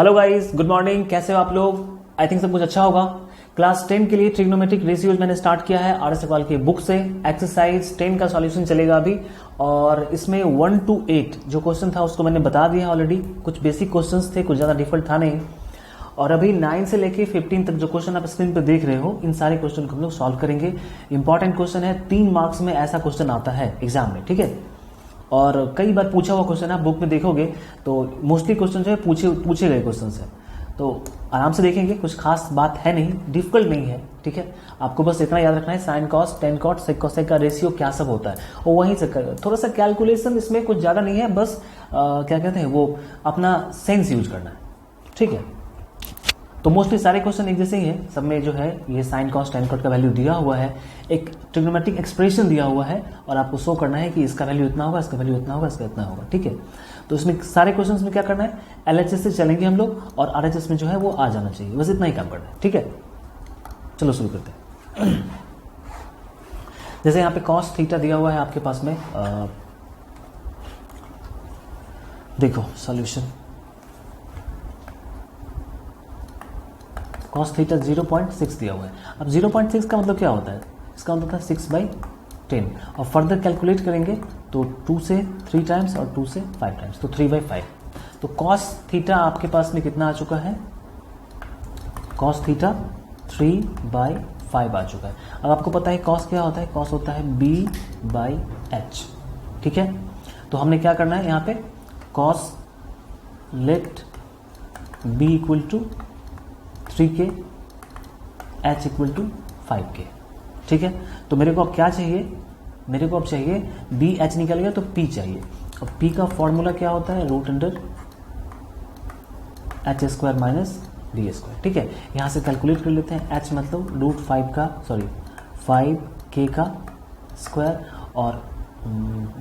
Hello guys, good morning. कैसे हो आप लोग? आई थिंक सब कुछ अच्छा होगा। क्लास 10 के लिए ट्रिग्नोमेट्रिक रेशियोज मैंने स्टार्ट किया है आर एस अग्रवाल की बुक से। एक्सरसाइज 10 का सॉल्यूशन चलेगा अभी, और इसमें 1 to 8 जो क्वेश्चन था उसको मैंने बता दिया ऑलरेडी। कुछ बेसिक क्वेश्चंस थे, कुछ ज्यादा डिफिकल्ट था नहीं। और अभी 9 से लेके 15 तक जो क्वेश्चन आप स्क्रीन पर देख रहे हो, इन सारे क्वेश्चन को हम लोग सॉल्व करेंगे। इंपॉर्टेंट क्वेश्चन है, 3 मार्क्स में ऐसा क्वेश्चन आता है एग्जाम में, ठीक है। और कई बार पूछा हुआ क्वेश्चन आप बुक में देखोगे तो मोस्टली क्वेश्चन जो है पूछे गए क्वेश्चन है, तो आराम से देखेंगे। कुछ खास बात है नहीं, डिफिकल्ट नहीं है, ठीक है। आपको बस इतना याद रखना है, sine cos, ten cot, sec cosec का रेशियो क्या सब होता है, और वहीं से थोड़ा सा कैलकुलेशन, इसमें कुछ ज्यादा नहीं है, बस क्या कहते हैं वो अपना सेंस यूज करना है, ठीक है। तो मोस्टली सारे क्वेश्चन एक जैसे ही हैं, सब में जो है ये साइन कॉस टेन कॉट का वैल्यू दिया हुआ है, एक ट्रिग्नोमेट्रिक एक्सप्रेशन दिया हुआ है, और आपको शो करना है कि इसका वैल्यू इतना होगा, इसका वैल्यू इतना होगा, इसका इतना होगा, ठीक है। तो इसमें सारे क्वेश्चंस में क्या करना है, एलएचएस से चलेंगे हम लोग, और आरएचएस में जो है वो आ जाना चाहिए, बस इतना ही काम करना है, ठीक है। चलो शुरू करते हैं। जैसे यहाँ पे कॉस थीटा दिया हुआ है आपके पास में, देखो सॉल्यूशन। कॉस थीटा 0.6 दिया हुआ है। अब 0.6 का मतलब क्या होता है, इसका मतलब होता है 6/10, और फर्दर कैलकुलेट करेंगे तो 2 से 3 टाइम्स और 2 से 5 टाइम्स, तो 3/5। तो कॉस थीटा आपके पास में कितना आ चुका है, कॉस थीटा 3/5 आ चुका है। अब आपको पता है कॉस क्या होता है, कॉस होता है B/H, ठीक है। तो हमने क्या करना है यहाँ पे, cos let B equal to 3K, H equal to 5K, ठीक है। तो मेरे को अब क्या चाहिए, मेरे को अब चाहिए BH निकल गया तो P चाहिए, और P का फॉर्मूला क्या होता है, √H² माइनस B², ठीक है। यहां से कैलकुलेट कर लेते हैं। H मतलब √5K का स्क्वायर, और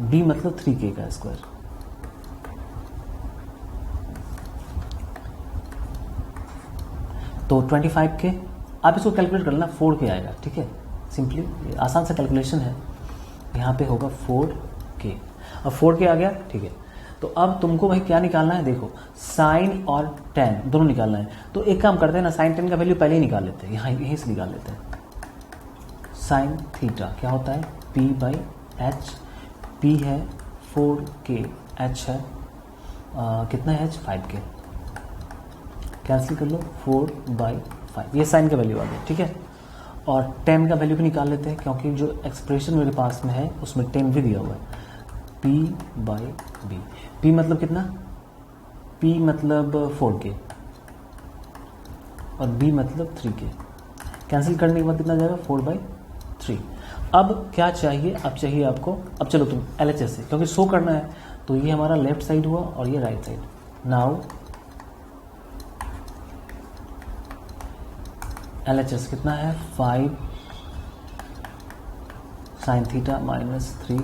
B मतलब 3K का स्क्वायर। तो 25K, आप इसको कैलकुलेट कर लेना, 4K आएगा, ठीक है। सिंपली आसान सा कैलकुलेशन है, यहाँ पे होगा 4K। अब 4K आ गया, ठीक है। तो अब तुमको भाई क्या निकालना है, देखो साइन और टेन दोनों निकालना है। तो एक काम करते हैं ना, साइन टेन का वैल्यू पहले ही निकाल लेते हैं, यहाँ यहीं से निकाल लेते हैं। साइन थीटा क्या होता है, P/H, P है 4K, H है कितना है, H 5K, कैंसिल कर लो, 4/5, ये साइन का वैल्यू आ गया, ठीक है। और टेन का वैल्यू भी निकाल लेते हैं, क्योंकि जो एक्सप्रेशन मेरे पास में है उसमें 10 भी दिया हुआ है। P/B, P मतलब कितना, P मतलब 4K, और B मतलब 3K, कैंसिल करने के बाद कितना जाएगा, 4/3। अब क्या चाहिए, अब चाहिए आपको, अब चलो तुम LHS से, क्योंकि शो करना है, तो ये हमारा लेफ्ट साइड हुआ और ये राइट साइड। नाउ LHS कितना है, 5 sine theta minus 3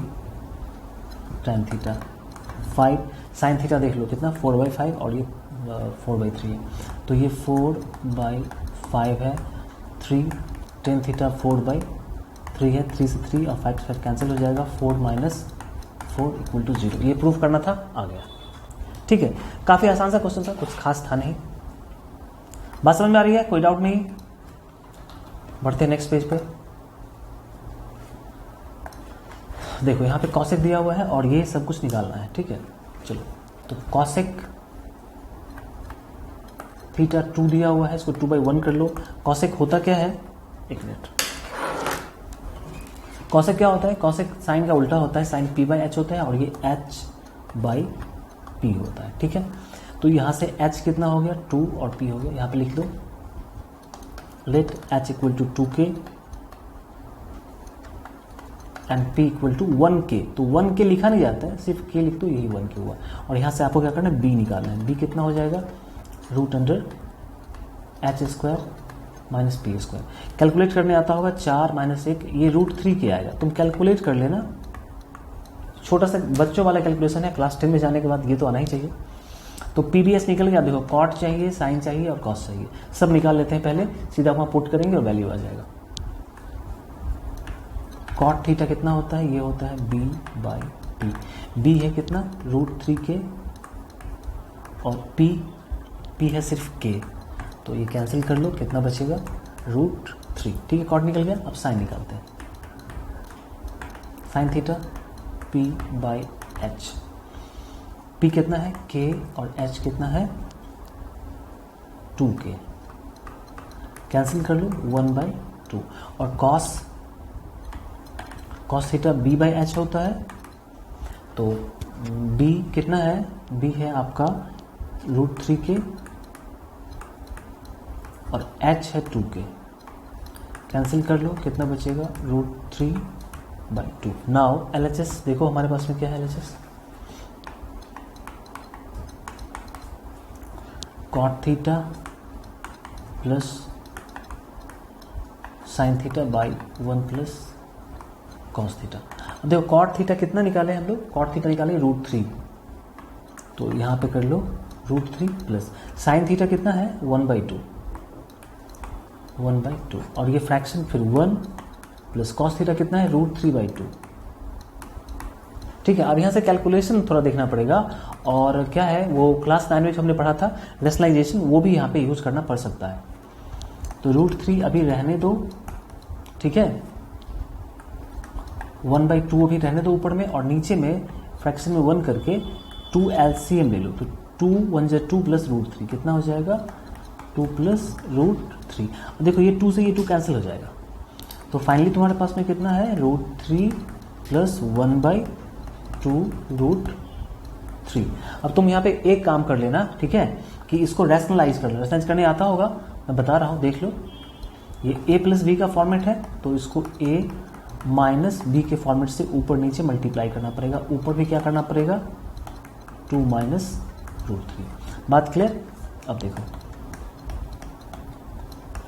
tan theta, 5 sine theta देख लो कितना, 4/5, और ये 4/3 है, तो ये 4/5 है, 3 टेन थीटा 4/3 है, 3 से 3 और 5 से 5 कैंसिल हो जाएगा, 4 माइनस 4 इक्वल टू 0। ये प्रूफ करना था, आ गया, ठीक है। काफ़ी आसान सा क्वेश्चन था, कुछ खास था नहीं। बात समझ में आ रही है, कोई डाउट नहीं? बढ़ते हैं नेक्स्ट पेज पे। देखो यहाँ पे कॉसेक दिया हुआ है और ये सब कुछ निकालना है, ठीक है। चलो, तो कॉसेक थीटा 2 दिया हुआ है, इसको 2/1 कर लो। कॉसेक होता क्या है, एक मिनट, कॉसेक क्या होता है, कॉसेक साइन का उल्टा होता है, साइन P/H होता है, और ये H/P होता है, ठीक है। तो यहाँ से H कितना हो गया, 2, और P हो गया, यहाँ पे लिख दो, let H equal to 2K and P equal to 1K। तो 1K लिखा नहीं जाता है, सिर्फ K लिख दो, यही 1K हुआ। और यहाँ से आपको क्या करना है, B निकालना है। B कितना हो जाएगा, √H² माइनस P²। कैलकुलेट करने आता होगा, 4 माइनस 1, ये √3K आएगा। तुम कैलकुलेट कर लेना, छोटा सा बच्चों वाला कैलकुलेशन है, क्लास 10 में जाने के बाद ये तो आना ही चाहिए। तो PBS निकल गया, देखो कॉट चाहिए, साइन चाहिए और कॉस चाहिए, सब निकाल लेते हैं पहले, सीधा वहां पुट करेंगे और वैल्यू आ जाएगा। कॉट थीटा कितना होता है, ये होता है B/P। B है कितना, √3K, और P p है सिर्फ k, तो ये कैंसिल कर लो, कितना बचेगा √3। ठीक है, कॉट निकल गया। अब साइन निकालते हैं, साइन थीटा p/h, p कितना है k और h कितना है 2k, कैंसिल कर लो 1/2। और cos थीटा b/h होता है, तो b कितना है, b है आपका √3k और h है 2k, कैंसिल कर लो, कितना बचेगा √3/2। नाउ LHS देखो हमारे पास में क्या है, LHS cot theta plus sine theta by 1 plus cos theta. अब देखो कॉट थीटा कितना निकाले हम लोग, कॉट थीटा निकाले √3, तो यहाँ पे कर लो √3 प्लस साइन थीटा कितना है 1/2 और ये फ्रैक्शन फिर 1 प्लस कॉस थीटा कितना है √3/2। ठीक है, अब यहाँ से कैलकुलेशन थोड़ा देखना पड़ेगा, और क्या है वो क्लास 9 में हमने पढ़ा था रेशनलाइजेशन, वो भी यहाँ पे यूज करना पड़ सकता है। तो √3 अभी रहने दो, ठीक है, 1/2 अभी रहने दो ऊपर में, और नीचे में फ्रैक्शन में 1 करके 2 LCM ले लो, तो 2 1 जा 2 प्लस √3 कितना हो जाएगा 2 प्लस √3। देखो ये 2 से ये 2 कैंसिल हो जाएगा, तो फाइनली तुम्हारे पास में कितना है √3 प्लस 1/2 √3। अब तुम यहाँ पे एक काम कर लेना, ठीक है, कि इसको रैशनलाइज कर लो। रैशनलाइज करने आता होगा, मैं बता रहा हूँ, देख लो, ये a प्लस बी का फॉर्मेट है, तो इसको a माइनस बी के फॉर्मेट से ऊपर नीचे मल्टीप्लाई करना पड़ेगा। ऊपर भी क्या करना पड़ेगा 2 माइनस √3। बात क्लियर। अब देखो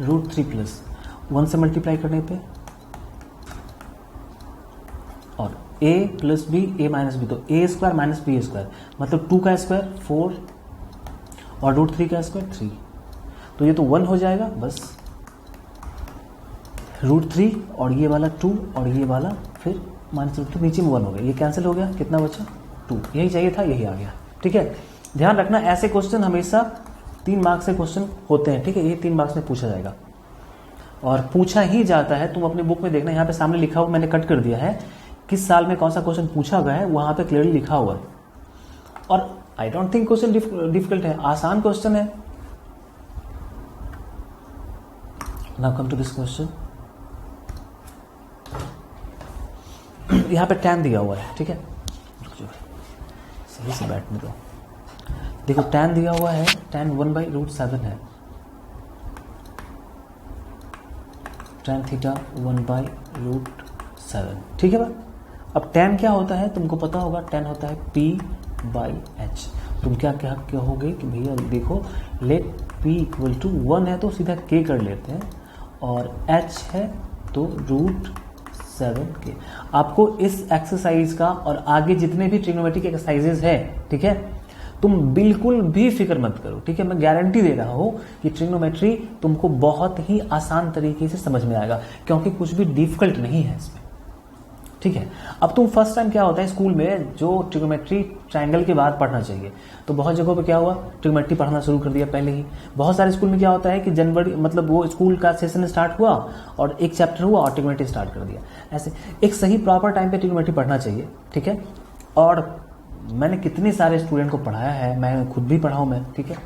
√3 प्लस 1 से मल्टीप्लाई करने पे, और a plus B a minus B, तो a square minus B square मतलब 2 का स्क्वायर 4 और √3 का स्क्वायर 3, तो ये तो 1 हो जाएगा बस, √3 और ये वाला 2 और ये वाला फिर माइनस √3, नीचे में 1 हो गया, ये कैंसिल हो गया, कितना बचा 2, यही चाहिए था, यही आ गया। ठीक है, ध्यान रखना ऐसे क्वेश्चन हमेशा 3 मार्क्स से क्वेश्चन होते हैं। ठीक है, ये 3 मार्क्स में पूछा जाएगा और पूछा ही जाता है। तुम अपने बुक में देखना, यहाँ पे सामने लिखा हुआ, मैंने कट कर दिया है, किस साल में कौन सा क्वेश्चन पूछा गया है, वहां पे क्लियरली लिखा हुआ है। और I don't think question difficult है, आसान क्वेश्चन है। Now come to this question, यहाँ पे tan दिया हुआ है, ठीक है, सही से बैठने दो। देखो tan दिया हुआ है, tan 1/√7 है, tan थीटा 1/√7, ठीक है बात। अब tan क्या होता है तुमको पता होगा, tan होता है p/h। तुम क्या क्या कहोगे कि भैया देखो लेट p इक्वल टू 1 है तो सीधा k कर लेते हैं, और h है तो √7k। आपको इस एक्सरसाइज का और आगे जितने भी ट्रिग्नोमेट्रिक एक्सरसाइजेज है, ठीक है, तुम बिल्कुल भी फिक्र मत करो। ठीक है, मैं गारंटी दे रहा हूं कि ट्रिग्नोमेट्री तुमको बहुत ही आसान तरीके से समझ में आएगा, क्योंकि कुछ भी डिफिकल्ट नहीं है इसमें। ठीक है, अब तुम फर्स्ट टाइम क्या होता है स्कूल में जो ट्रिग्नोमेट्री ट्रायंगल के बाद पढ़ना चाहिए, तो बहुत जगहों पे क्या हुआ ट्रिग्नोमेट्री पढ़ना शुरू कर दिया पहले ही। बहुत सारे स्कूल में क्या होता है कि जनवरी मतलब वो स्कूल का सेशन स्टार्ट हुआ और एक चैप्टर हुआ और ट्रिग्नोमेट्री स्टार्ट कर दिया। ऐसे एक सही प्रॉपर टाइम पे ट्रिग्नोमेट्री पढ़ना चाहिए। ठीक है, और मैंने कितने सारे स्टूडेंट को पढ़ाया है, मैं खुद भी पढ़ा हूं मैं, ठीक है,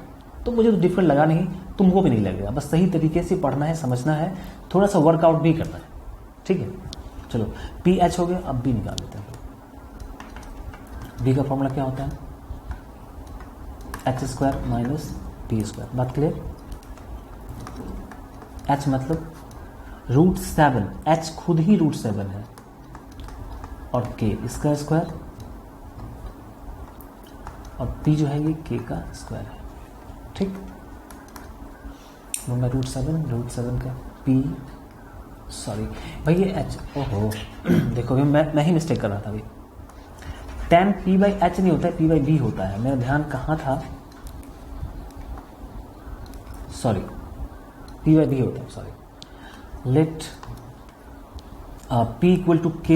तो मुझे तो डिफरेंट लगा नहीं, तुमको भी नहीं लगेगा। बस सही तरीके से पढ़ना है, समझना है, थोड़ा सा वर्कआउट भी करना है। ठीक है, चलो pH हो गया, अब b निकाल लेते हैं। b का फॉर्मूला क्या होता है h² माइनस p²। बात क्लियर। h मतलब √7, h खुद ही √7 है, और k इसका स्क्वायर, और p जो है ये k का स्क्वायर है। ठीक, √7 का p, सॉरी भाई ये h, ओहो देखो मैं ही मिस्टेक कर रहा था अभी। tan p/h नहीं होता है, p/b होता है। मेरा ध्यान कहाँ था, सॉरी p/b होता है, sorry. Let p equal to k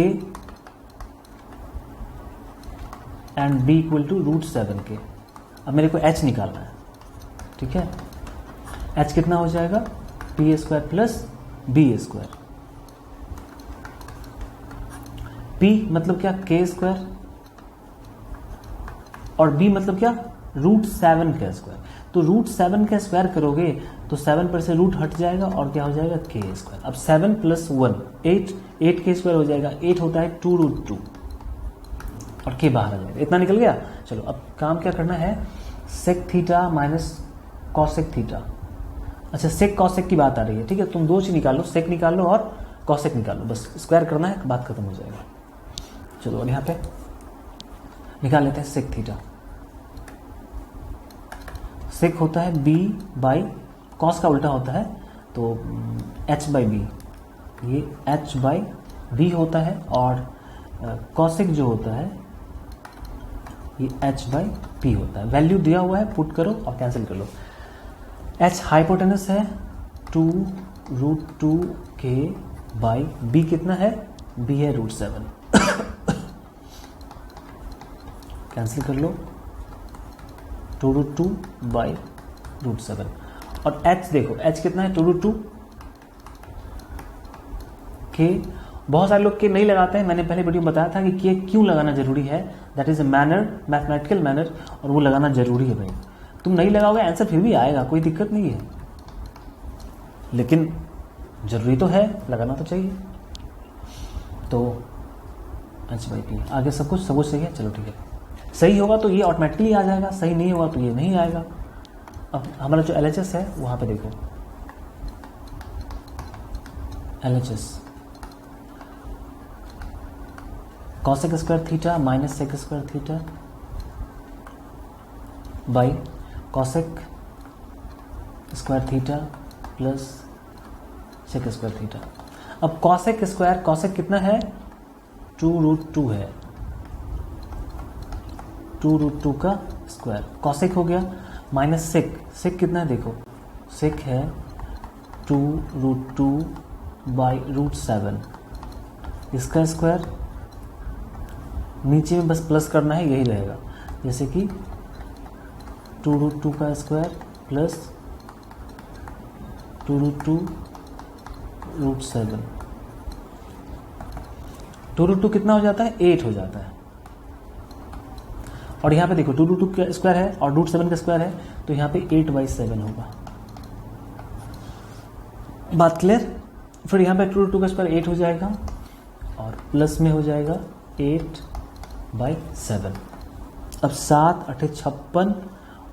and b equal to √7k। अब मेरे को h निकालना है, ठीक है। h कितना हो जाएगा, P square plus B square. p मतलब क्या, k स्क्वायर, और b मतलब क्या, √7 का स्क्वायर। तो √7 का स्क्वायर करोगे तो 7 पर से रूट हट जाएगा और क्या हो जाएगा, k स्क्वायर। अब 7 + 1 8 के स्क्वायर हो जाएगा, 8 होता है 2√2 और k बाहर आ जाएगा, इतना निकल गया। चलो अब काम क्या करना है, sec theta minus cosec theta. अच्छा सेक कॉसेक की बात आ रही है, ठीक है, तुम दो चीज निकाल लो, सेक निकाल लो और कॉसेक निकाल लो, बस स्क्वायर करना है, बात खत्म हो जाएगा। चलो अब यहाँ पे निकाल लेते हैं सेक थीटा। सेक होता है b बाई, कॉस का उल्टा होता है तो h/b, ये h/b होता है, और कॉसेक जो होता है ये h/p होता है। वैल्यू दिया हुआ है, पुट करो और कैंसिल कर लो। h हाइपोटेनस है 2√2k बाई b कितना है, b है √7, कैंसिल कर लो, 2√2 बाई √7। और h देखो, h कितना है 2√2 k। बहुत सारे लोग के नहीं लगाते हैं, मैंने पहले वीडियो में बताया था कि के क्यों लगाना जरूरी है, that is a manner, mathematical manner, और वो लगाना जरूरी है भाई। तुम नहीं लगाओगे आंसर फिर भी आएगा, कोई दिक्कत नहीं है, लेकिन जरूरी तो है, लगाना तो चाहिए। तो h/p, आगे सब कुछ सही है, चलो ठीक है। सही होगा तो ये ऑटोमेटिकली आ जाएगा, सही नहीं होगा तो ये नहीं आएगा। अब हमारा जो LHS है वहां पे देखो, LHS cosec square theta minus sec square theta by cosec square theta plus sec square theta. अब कॉसेक स्क्वायर, कॉसेक कितना है 2√2 है, 2√2 का स्क्वायर, कॉसेक हो गया, माइनस सेक, सेक कितना है देखो, सेक है 2√2 बाई √7, इसका स्क्वायर, नीचे में बस प्लस करना है, यही रहेगा, जैसे कि 2√2 का स्क्वायर प्लस 2√2 √7, 2√2 कितना हो जाता है, 8 हो जाता है। और यहाँ पे देखो 2√2 का स्क्वायर है और √7 का स्क्वायर है, तो यहाँ पे 8/7 होगा। बात क्लियर। फिर यहाँ पे 2√2 का स्क्वायर 8 हो जाएगा और प्लस में हो जाएगा 8/7। अब 7 8 56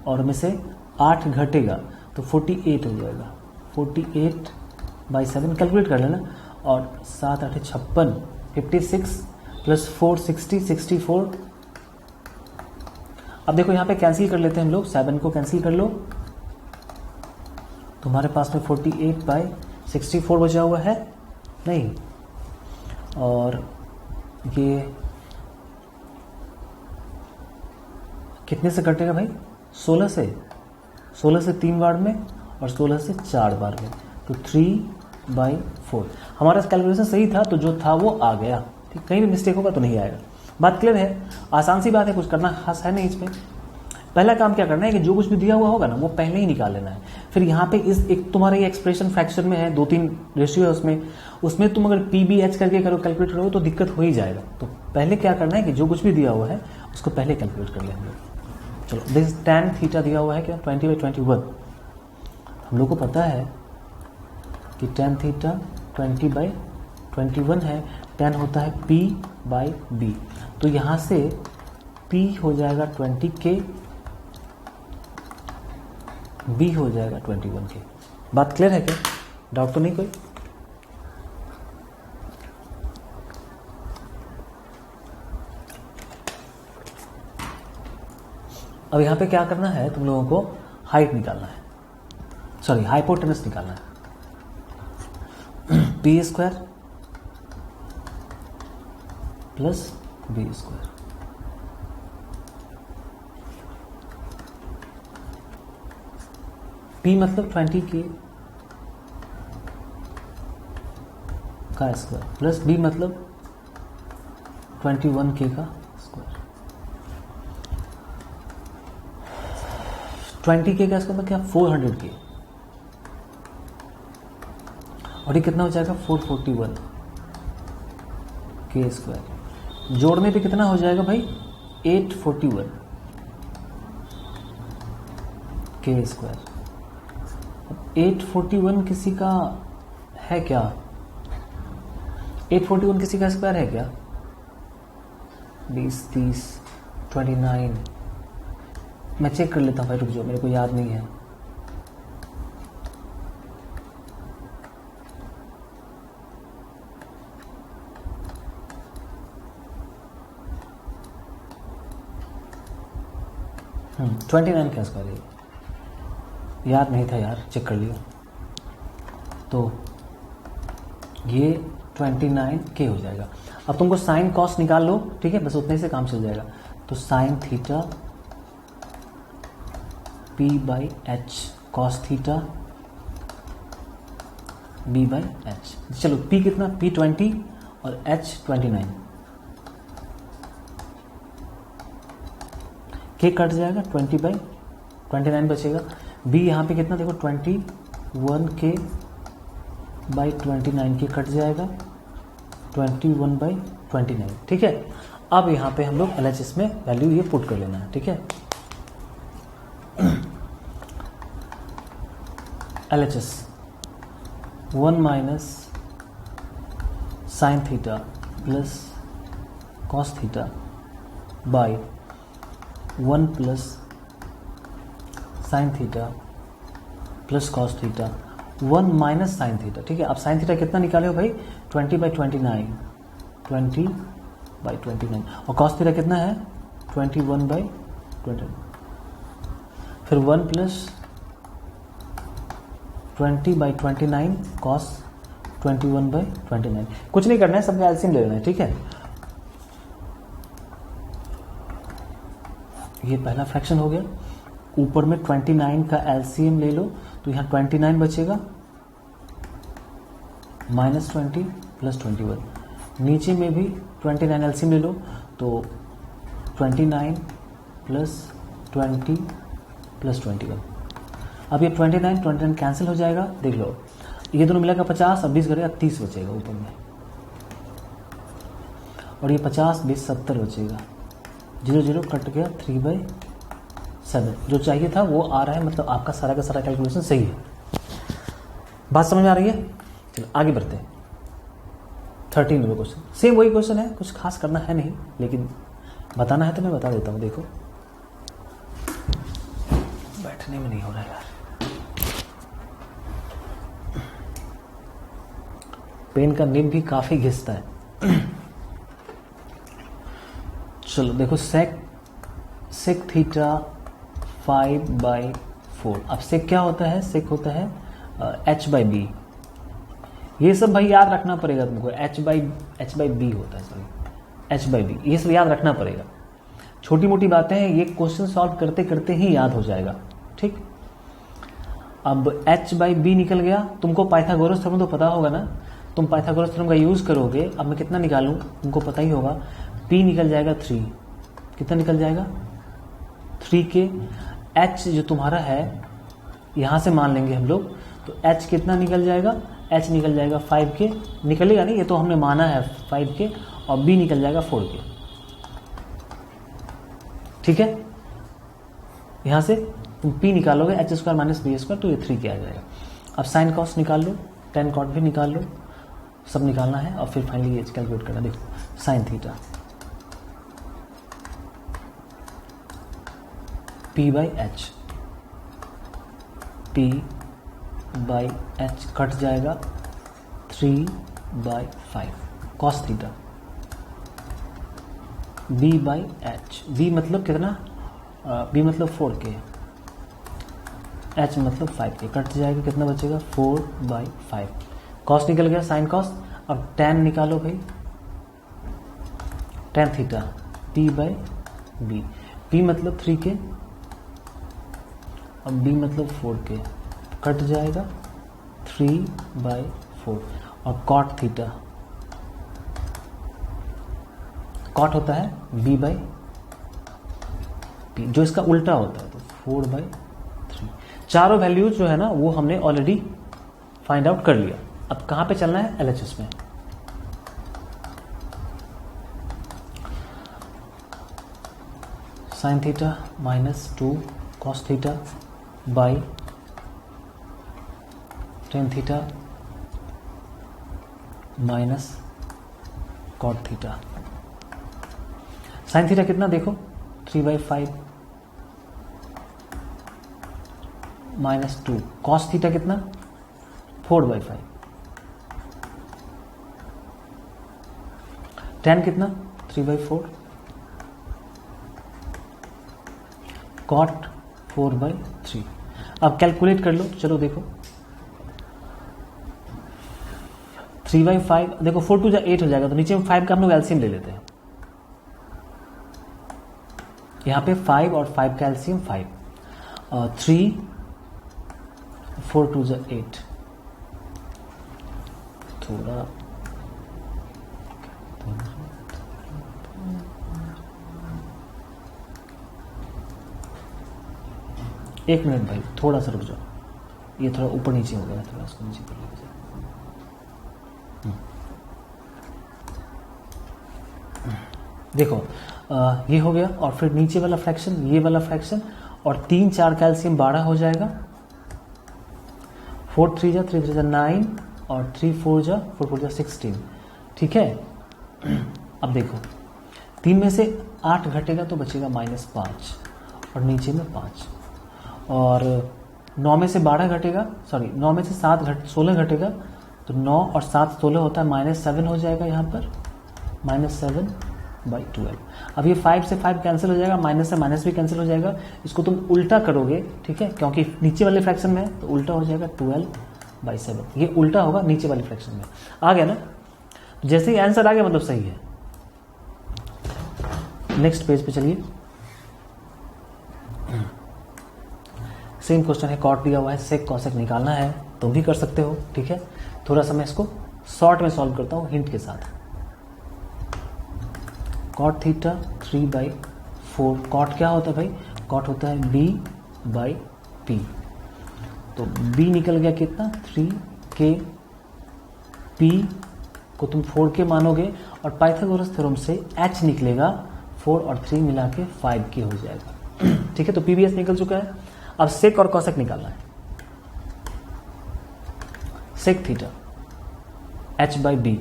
और में से 8 घटेगा तो 48 हो जाएगा, 48/7 कैलकुलेट कर लेना। और 7 8 56, 56 प्लस 4 60, 64। अब देखो यहाँ पे कैंसिल कर लेते हैं हम लोग, 7 को कैंसिल कर लो, तुम्हारे पास में 48/64 बचा हुआ है, नहीं, और ये कितने से कटेगा भाई, 16 से, 16 से 3 बार में और 16 से 4 बार में, तो 3/4। हमारा कैलकुलेशन सही था, तो जो था वो आ गया, ठीक, कहीं भी मिस्टेक होगा तो नहीं आएगा। बात क्लियर है, आसान सी बात है, कुछ करना खास है नहीं इसमें। पहला काम क्या करना है कि जो कुछ भी दिया हुआ होगा ना वो पहले ही निकाल लेना है। फिर यहाँ पे इस एक तुम्हारा ये एक्सप्रेशन फ्रैक्शन में है, 2-3 रेशियो है उसमें तुम अगर PBH करके करो, कैलकुलेट करो तो दिक्कत हो ही जाएगा। तो पहले क्या करना है कि जो कुछ भी दिया हुआ है उसको पहले कैलकुलेट कर लेंगे। चलो, दिस tan थीटा दिया हुआ है क्या, 20/21। हम लोग को पता है कि tan थीटा 20/21 है, tan होता है P/B, तो यहाँ से P हो जाएगा 20K, B हो जाएगा 21K। बात क्लियर है क्या, डाउट तो नहीं कोई? अब यहाँ पे क्या करना है, तुम लोगों को हाइट निकालना है, सॉरी हाइपोटेनस निकालना है। P square plus B square, P मतलब 20K का स्क्वायर प्लस B मतलब 21K का स्क्वायर। 20k का इसका मतलब क्या, 400k, और ये कितना हो जाएगा 441 k स्क्वायर। जोड़ने पे कितना हो जाएगा भाई 841 k स्क्वायर। 841 किसी का है क्या, 841 किसी का स्क्वायर है क्या, 20 30 29, मैं चेक कर लेता हूँ भाई, रुक जाओ, मेरे को याद नहीं है। हम्म, 29 का स्क्वायर है, याद नहीं था यार, चेक कर लियो। तो ये 29k हो जाएगा। अब तुमको साइन कॉस निकाल लो, ठीक है, बस उतने से काम चल जाएगा। तो sine theta p by H, cos theta b by H. चलो p कितना, p 20 और h 29, k कट जाएगा, 20 बाई 29 बचेगा। b यहाँ पे कितना देखो 21k बाई 29, k कट जाएगा 21 बाई 29, ठीक है। अब यहाँ पे हम लोग LHS में वैल्यू ये पुट कर लेना है, ठीक है। LHS 1 minus sine theta plus cos theta by 1 plus sine theta plus cos theta 1 minus sine theta, ठीक है। अब साइन थीटा कितना निकाले हो भाई 20 बाई 29, 20 बाई 29, और कॉस थीटा कितना है 21 बाई 20, फिर 1 प्लस 20 बाई 29 कॉस 21 बाई 29। कुछ नहीं करना है, सबका एलसीएम ले लेना है, ठीक है। ये पहला फ्रैक्शन हो गया। ऊपर में 29 का एलसीएम ले लो, तो यहाँ 29 बचेगा, -20 प्लस 21। नीचे में भी 29 एलसीएम ले लो, तो 29 प्लस 20 प्लस 21। अब ये 29 कैंसिल हो जाएगा, देख लो, ये दोनों मिलाकर 50, अब 20 करेगा 30 बचेगा ऊपर में, और ये 50 20 70 बचेगा, 0 0 कट गया, 3/7। जो चाहिए था वो आ रहा है, मतलब आपका सारा का सारा कैलकुलेशन सही है। बात समझ में आ रही है? चलो आगे बढ़ते हैं। 13 नंबर क्वेश्चन, सेम वही क्वेश्चन है, कुछ खास करना है नहीं, लेकिन बताना है तो मैं बता देता हूँ। देखो बैठने में नहीं हो रहा है यार, पेन का निब भी काफी घिसता है। चलो देखो, सेक थीटा 5/4। अब सेक क्या होता है, सेक होता है h/b। ये सब भाई याद रखना पड़ेगा तुमको, h/b होता है, सॉरी h/b, ये सब याद रखना पड़ेगा। छोटी मोटी बातें हैं, ये क्वेश्चन सॉल्व करते करते ही याद हो जाएगा, ठीक। अब h/b निकल गया, तुमको पाइथागोरस थ्योरम तो पता होगा ना, तुम पाइथागोरस थ्योरम का यूज करोगे। अब मैं कितना निकालूं तुमको पता ही होगा, p निकल जाएगा 3, कितना निकल जाएगा 3k। h जो तुम्हारा है यहां से मान लेंगे हम लोग, तो h कितना निकल जाएगा, h निकल जाएगा 5k, निकलेगा नहीं, ये तो हमने माना है 5k, और b निकल जाएगा 4k, ठीक है। यहां से तुम p निकालोगे h² माइनस b², तो ये 3k आ जाएगा। अब साइन कॉस निकाल लो, टेन कॉट भी निकाल लो, सब निकालना है, और फिर फाइनली ये कैलकुलेट करना। देखो sine theta p/h, p/h cut जाएगा 3/5, कॉस थीटा b/h, b मतलब कितना, b मतलब 4k, h मतलब 5k, कट जाएगा, कितना बचेगा 4/5। कॉस निकल गया, साइन कॉस। अब tan निकालो भाई, tan थीटा p/b, p मतलब 3k, अब b मतलब 4k, कट जाएगा 3/4। और कॉट थीटा, कॉट होता है b/p, जो इसका उल्टा होता है, तो 4/, चारों वैल्यूज जो है ना वो हमने ऑलरेडी फाइंड आउट कर लिया। अब कहां पे चलना है, एलएचएस में। Sine theta -2 cos theta by ten theta minus cot theta. Sine theta कितना देखो 3/5 -2, कॉस थीटा कितना 4/5, टेन कितना 3/4, कॉट 4/3। अब कैलकुलेट कर लो, चलो देखो 3/5 देखो 4 2 8 हो जाएगा, तो नीचे में 5 का हम लोग एलसीएम ले लेते हैं। यहां पे 5 और 5 का एलसीएम 5, 3 4 2 8, थोड़ा एक मिनट भाई, थोड़ा सा रुक जाओ, ये थोड़ा ऊपर नीचे हो गया, थोड़ा इसको नीचे कर लीजिए। देखो ये हो गया, और फिर नीचे वाला फ्रैक्शन, ये वाला फ्रैक्शन, और 3 4 कैल्शियम 12 हो जाएगा, 4 3 जा 3 3 जा 9, और 3 4 जा 4 4 जा 16। ठीक है। अब देखो 3 में से 8 घटेगा तो बचेगा -5, और नीचे में 5, और 9 में से 12 घटेगा, सॉरी 9 में से 16 घटेगा, तो 9 और 7 16 होता है, -7 हो जाएगा यहाँ पर, -7/12। अब ये 5 से 5 कैंसिल हो जाएगा, माइनस से माइनस भी कैंसिल हो जाएगा। इसको तुम उल्टा करोगे, ठीक है, क्योंकि नीचे वाले फ्रैक्शन में है तो उल्टा हो जाएगा 12/7। ये उल्टा होगा नीचे वाले फ्रैक्शन में। आ गया ना, जैसे ही आंसर आ गया मतलब सही है। नेक्स्ट पेज पे चलिए। सेम क्वेश्चन है, कॉट दिया हुआ है, सेक कॉसेक निकालना है, तुम भी कर सकते हो। ठीक है, थोड़ा सा मैं इसको शॉर्ट में सॉल्व करता हूं हिंट के साथ। कॉट थीटा 3/4, कॉट क्या होता है भाई, कॉट होता है b/p, तो b निकल गया कितना 3k, p को तुम 4k मानोगे, और पाइथागोरस थ्योरम से h निकलेगा 4 और 3 मिला के 5k हो जाएगा। ठीक है, तो pbs निकल चुका है। अब सेक और कॉसेक निकालना है। Sec theta h/b,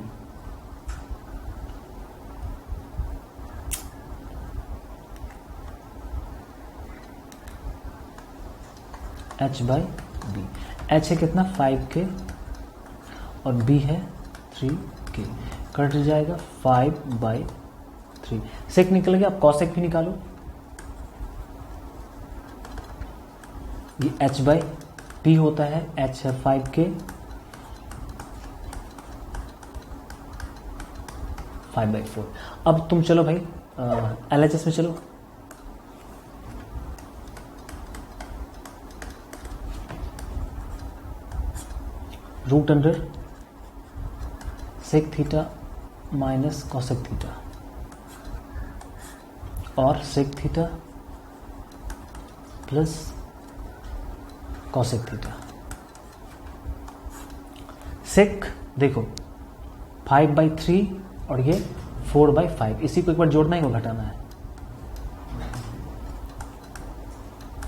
h/b, h है कितना 5k और b है 3k, कट जाएगा 5/3। सेक निकल गया। अब कॉसेक भी निकालो, ये h/p होता है, h है 5k, 5/4। अब तुम चलो भाई LHS में चलो। Root under sec theta minus cosec theta, और sec theta plus cosec theta. Sec देखो 5/3 और ये 4/5, इसी को एक बार जोड़ना ही, वो घटाना है।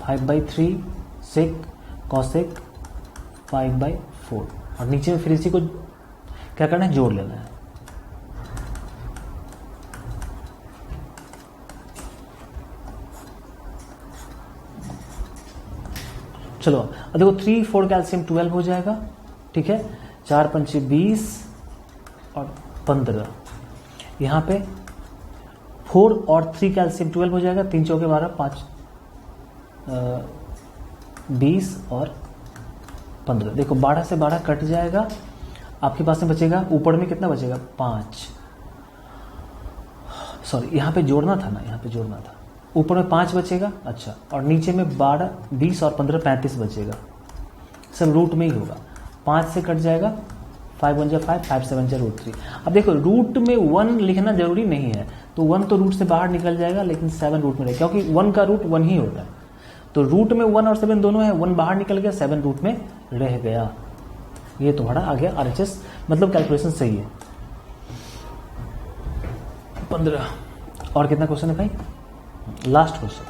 5/3 सेक कॉसेक 5/4, और नीचे में फिर इसी को क्या करना है, जोड़ लेना है। चलो अब देखो 3 4 कैल्शियम 12 हो जाएगा। ठीक है, 4 पंचे 20 और 15, यहाँ पे 4 और 3 कैल्शियम 12 हो जाएगा, 3 चौके 12, 5 20 और 15। देखो 12 से 12 कट जाएगा, आपके पास में बचेगा, ऊपर में कितना बचेगा 5, सॉरी यहाँ पे जोड़ना था ना, यहाँ पे जोड़ना था, ऊपर में 5 बचेगा। अच्छा, और नीचे में 12 20 और 15 35 बचेगा, सब रूट में ही होगा। 5 से कट जाएगा, 5 1 जा 5, 5 7 जा √3। अब देखो रूट में 1 लिखना जरूरी नहीं है, तो 1 तो रूट से बाहर निकल जाएगा, लेकिन 7 रूट में रहेगा, क्योंकि 1 का रूट 1 ही होता है। तो रूट में 1 और 7 दोनों है, 1 बाहर निकल गया, 7 रूट में रह गया। ये तुम्हारा आ गया RHS, मतलब कैलकुलेशन सही है। 15 और कितना क्वेश्चन है भाई? Last question.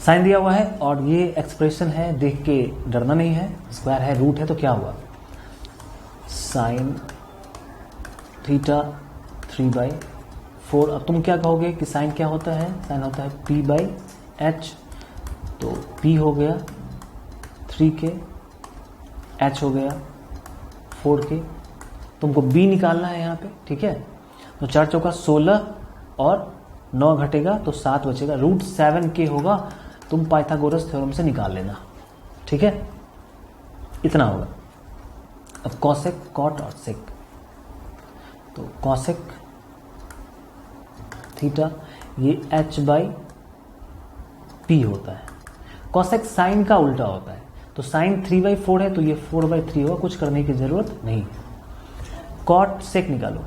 साइन दिया हुआ है और ये एक्सप्रेशन है, देख के डरना नहीं है, स्क्वायर है, रूट है, तो क्या हुआ? Sine theta 3/4। अब तुम क्या कहोगे कि साइन क्या होता है? साइन होता है P/H, तो P हो गया 3 के, H हो गया 4 के, तुमको B निकालना है यहाँ पे, ठीक है। तो 4 चौका 16 और 9 घटेगा तो 7 बचेगा, √7 के होगा, तुम पाइथागोरस थ्योरम से निकाल लेना, ठीक है। इतना होगा। अब कॉसेक, कॉट और सेक, तो कॉसेक थीटा ये H/P होता है। कॉसेक साइन का उल्टा होता है, तो साइन 3/4 है तो ये 4/3 होगा, कुछ करने की जरूरत नहीं। कॉट सेक निकालो,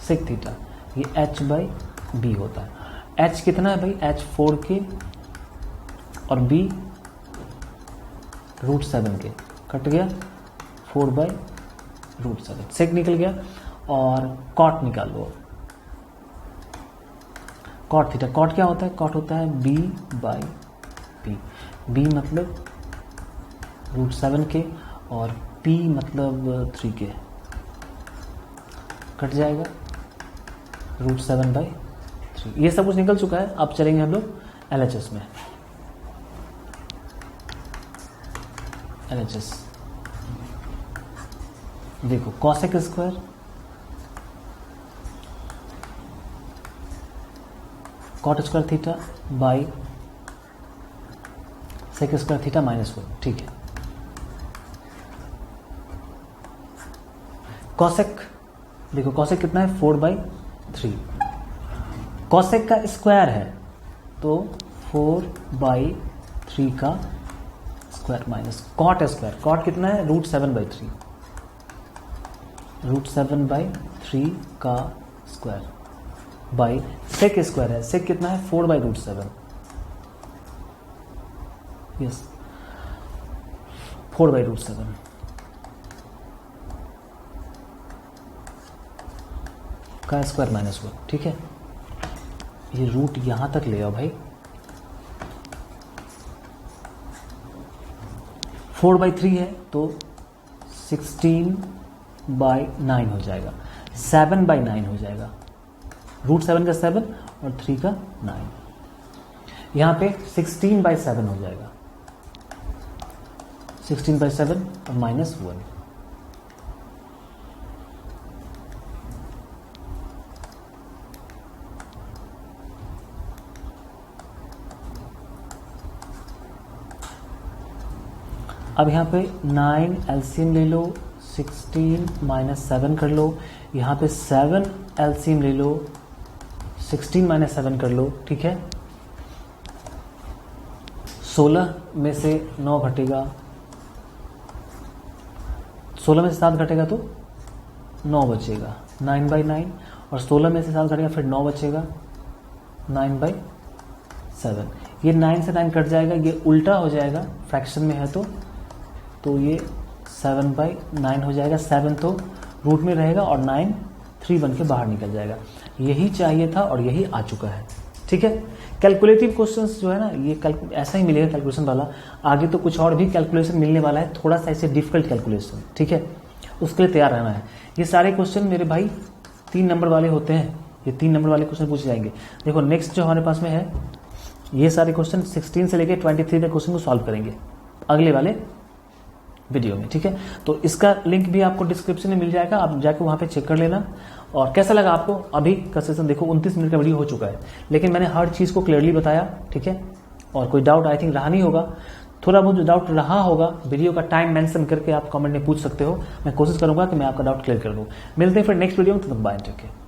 सेक थीटा ये H/B होता है। H कितना है भाई? H 4 के और B √7 के, कट गया 4/√7, सेक निकल गया। और कॉट निकाल लो, कॉट थीटा। कॉट क्या होता है? कॉट होता है B/P, B मतलब √7 के और P मतलब 3 के, कट जाएगा √7/3। ये सब कुछ निकल चुका है। अब चलेंगे हम लोग LHS में। LHS देखो, cosec square cot square theta by sec square theta -1, ठीक है। कॉसेक देखो, कॉसेक कितना है? 4/3। कॉसेक का स्क्वायर है तो 4/3 का square minus cot square. Cot कितना है? √7/3, √7/3 का स्क्वायर बाई सेक स्क्वायर है। सेक कितना है? 4/√7, यस 4/√7 का स्क्वायर -1, ठीक है। ये रूट यहां तक ले आओ भाई। 4/3 है तो 16/9 हो जाएगा, 7/9 हो जाएगा। √7 का 7 और 3 का 9, यहां पे 16/7 हो जाएगा, 16/7 और -1। अब यहाँ पे 9 एलसीएम ले लो, 16 - 7 कर लो, यहाँ पे 7 एलसीएम ले लो, 16 - 7 कर लो, ठीक है। 16 में से 9 घटेगा, 16 में से 7 घटेगा तो 9 बचेगा, 9/9, और 16 में से 7 घटेगा फिर 9 बचेगा, 9/7। ये 9 से 9 कट जाएगा, ये उल्टा हो जाएगा, फ्रैक्शन में है तो ये 7/9 हो जाएगा। 7 तो रूट में रहेगा और 9 3 बन के बाहर निकल जाएगा। यही चाहिए था और यही आ चुका है, ठीक है। कैलकुलेटिव क्वेश्चंस जो है ना, ये ऐसा ही मिलेगा कैलकुलेशन वाला। आगे तो कुछ और भी कैलकुलेशन मिलने वाला है, थोड़ा सा ऐसे डिफिकल्ट कैलकुलेशन, ठीक है, उसके लिए तैयार रहना है। ये सारे क्वेश्चन मेरे भाई 3 नंबर वाले होते हैं, ये 3 नंबर वाले क्वेश्चन पूछे जाएंगे। देखो नेक्स्ट जो हमारे पास में है, ये सारे क्वेश्चन 16 से लेकर 23 तक क्वेश्चन को सॉल्व करेंगे अगले वाले वीडियो में, ठीक है। तो इसका लिंक भी आपको डिस्क्रिप्शन में मिल जाएगा, आप जाके वहां पे चेक कर लेना। और कैसा लगा आपको अभी का सेशन? देखो 29 मिनट का वीडियो हो चुका है, लेकिन मैंने हर चीज को क्लियरली बताया, ठीक है। और कोई डाउट आई थिंक रहा नहीं होगा। थोड़ा बहुत जो डाउट रहा होगा, वीडियो का टाइम मेंशन करके आप कमेंट में पूछ सकते हो, मैं कोशिश करूंगा कि मैं आपका डाउट क्लियर कर दूं। मिलते हैं फिर नेक्स्ट वीडियो में, तब तक बाय, टेक केयर।